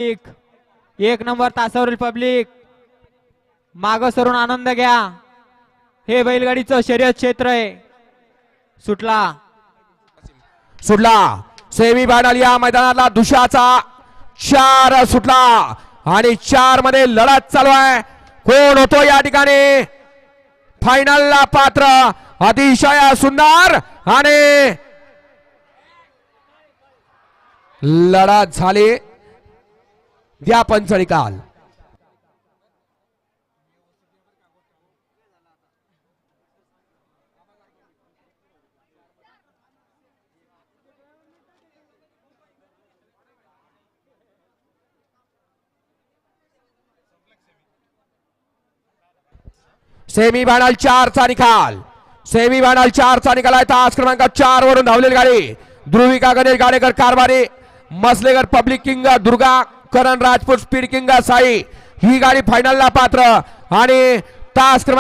एक number तासावरील public माग सरून आनंद घ्या. हे बैलगाडीचं शर्यत क्षेत्र आहे. सुटला सेमी फायनल या मैदानाला दुशाचा 4 सुटला आणि 4 मध्ये लढत चालू आहे. कोण होतो या ठिकाणी फायनलला पात्र. अतिशय सुंदर आणि लढत झाली. द्या पंच निकाल. सेमी फायनल 4 चा निकाल. सेमी फायनल 4 चा निकाल आहे. तास क्रमांक 4 वरून धावलेली गाडी ध्रुविका गणेश गाडेकर कारभारी, मसलेकर पब्लिक किंग दुर्गा, करण राजपूत स्पीड किंग साई ही गाडी फायनलला पात्र आणि तास क्रमांक